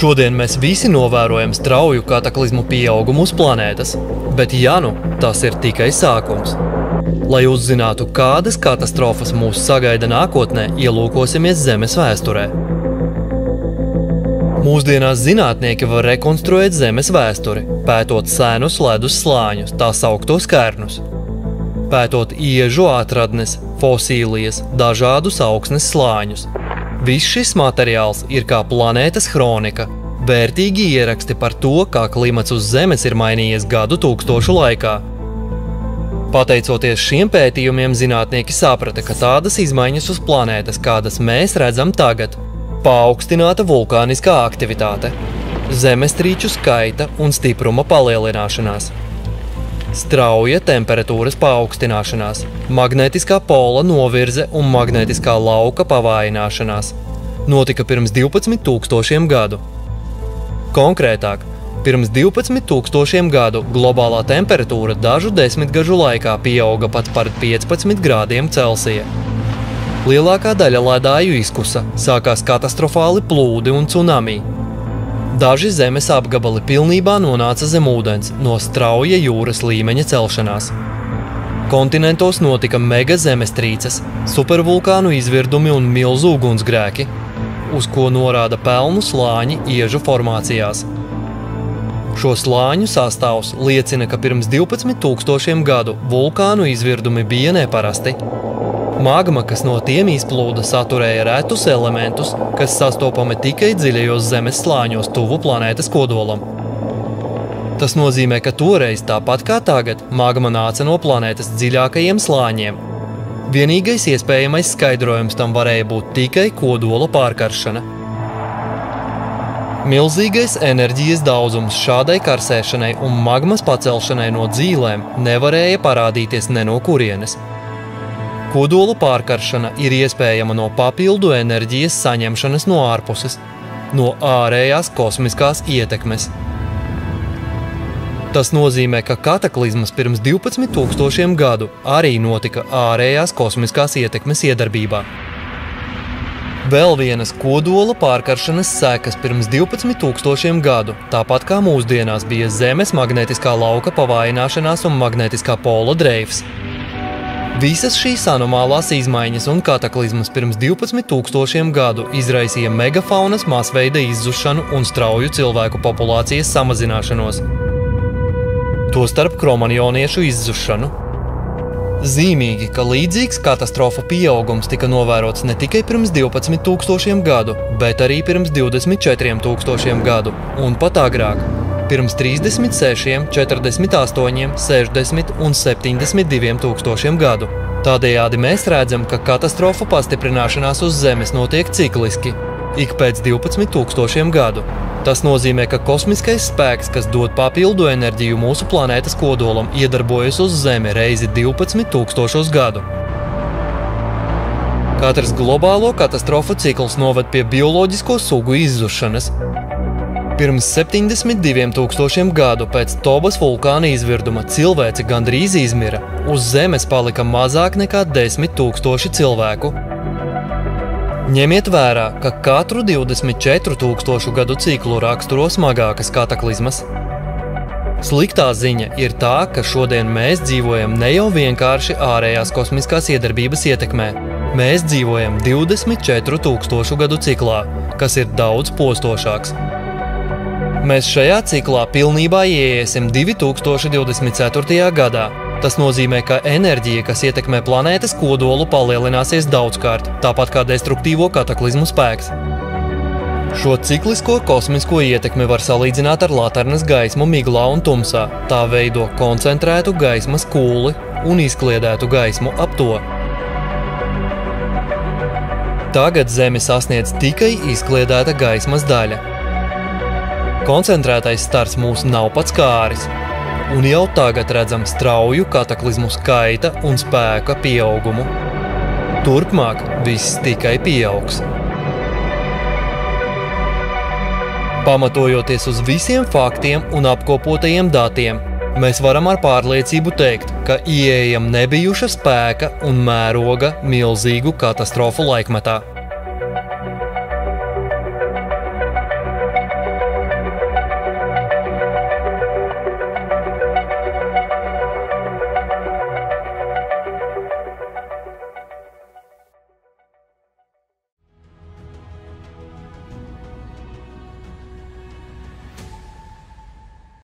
Šodien mēs visi novērojam strauju kataklizmu pieaugumu uz planētas, bet tas ir tikai sākums. Lai uzzinātu, kādas katastrofas mūs sagaida nākotnē, ielūkosimies Zemes vēsturē. Mūsdienās zinātnieki var rekonstruēt Zemes vēsturi, pētot senus ledus slāņus, tā sauktos kērnus. Pētot iežu atradnes, fosīlijas, dažādus augsnes slāņus. Viss šis materiāls ir kā planētas hronika, vērtīgi ieraksti par to, kā klimats uz Zemes ir mainījies gadu tūkstošu laikā. Pateicoties šiem pētījumiem, zinātnieki saprata, ka tādas izmaiņas uz planētas, kādas mēs redzam tagad, paaugstināta vulkāniskā aktivitāte, zemestrīču skaita un stipruma palielināšanās, strauja temperatūras paaugstināšanās, magnētiskā pola novirze un magnētiskā lauka pavājināšanās notika pirms 12 000 gadu. Konkrētāk, pirms 12 000 gadu globālā temperatūra dažu desmitgažu laikā pieauga pat par 15 grādiem Celsija. Lielākā daļa ledāju izkusa, sākās katastrofāli plūdi un tsunami. Daži zemes apgabali pilnībā nonāca zem ūdens no strauja jūras līmeņa celšanās. Kontinentos notika mega zemestrīces, supervulkānu izvirdumi un milzu ugunsgrēki, uz ko norāda pelnu slāņi iežu formācijās. Šo slāņu sastāvs liecina, ka pirms 12 000 gadu vulkānu izvirdumi bija neparasti. Magma, kas no tiem izplūda, saturēja retus elementus, kas sastopami tikai dziļajos zemes slāņos tuvu planētas kodolam. Tas nozīmē, ka toreiz, tāpat kā tagad, magma nāca no planētas dziļākajiem slāņiem. Vienīgais iespējamais skaidrojums tam varēja būt tikai kodola pārkaršana. Milzīgais enerģijas daudzums šādai karsēšanai un magmas pacelšanai no dzīlēm nevarēja parādīties ne no kurienes. Kodola pārkaršana ir iespējama no papildu enerģijas saņemšanas no ārpuses, no ārējās kosmiskās ietekmes. Tas nozīmē, ka kataklizmas pirms 12 000 gadu arī notika ārējās kosmiskās ietekmes iedarbībā. Vēl vienas kodola pārkaršanas sekas pirms 12 000 gadu, tāpat kā mūsdienās bija Zemes magnētiskā lauka pavājināšanās un magnētiskā pola dreifs. Visas šīs anomālās izmaiņas un kataklizmas pirms 12 000 gadu izraisīja megafaunas masveida izzušanu un strauju cilvēku populācijas samazināšanos. Tostarp kromaņoniešu izzušanu. Zīmīgi, ka līdzīgs katastrofu pieaugums tika novērots ne tikai pirms 12 000 gadu, bet arī pirms 24 000 gadu un pat agrāk. Pirms 36, 48, 60 un 72 000 gadu. Tādējādi mēs redzam, ka katastrofu pastiprināšanās uz Zemes notiek cikliski, ik pēc 12 000 gadu. Tas nozīmē, ka kosmiskais spēks, kas dod papildu enerģiju mūsu planētas kodolam, iedarbojas uz Zemi reizi 12 000 gadu. Katrs globālo katastrofu cikls noved pie bioloģisko sugu izzušanas. Pirms 72 000 gadu pēc Tobas vulkāna izvirduma cilvēce gandrīz izmira. Uz Zemes palika mazāk nekā 10 000 cilvēku. Ņemiet vērā, ka katru 24 000 gadu ciklu raksturo smagākas kataklizmas. Sliktā ziņa ir tā, ka šodien mēs dzīvojam ne jau vienkārši ārējās kosmiskās iedarbības ietekmē. Mēs dzīvojam 24 000 gadu ciklā, kas ir daudz postošāks. Mēs šajā ciklā pilnībā ieiesim 2024. gadā. Tas nozīmē, ka enerģija, kas ietekmē planētas kodolu, palielināsies daudzkārt, tāpat kā destruktīvo kataklizmu spēks. Šo ciklisko kosmisko ietekmi var salīdzināt ar laternas gaismu miglā un tumsā. Tā veido koncentrētu gaismas kūli un izkliedētu gaismu ap to. Tagad Zemi sasniedz tikai izkliedēta gaismas daļa. Koncentrētais stars mūs nav pats kāris, un jau tagad redzam strauju kataklizmu skaita un spēka pieaugumu. Turpmāk viss tikai pieaugs. Pamatojoties uz visiem faktiem un apkopotajiem datiem, mēs varam ar pārliecību teikt, ka ieejam nebijuša spēka un mēroga milzīgu katastrofu laikmetā.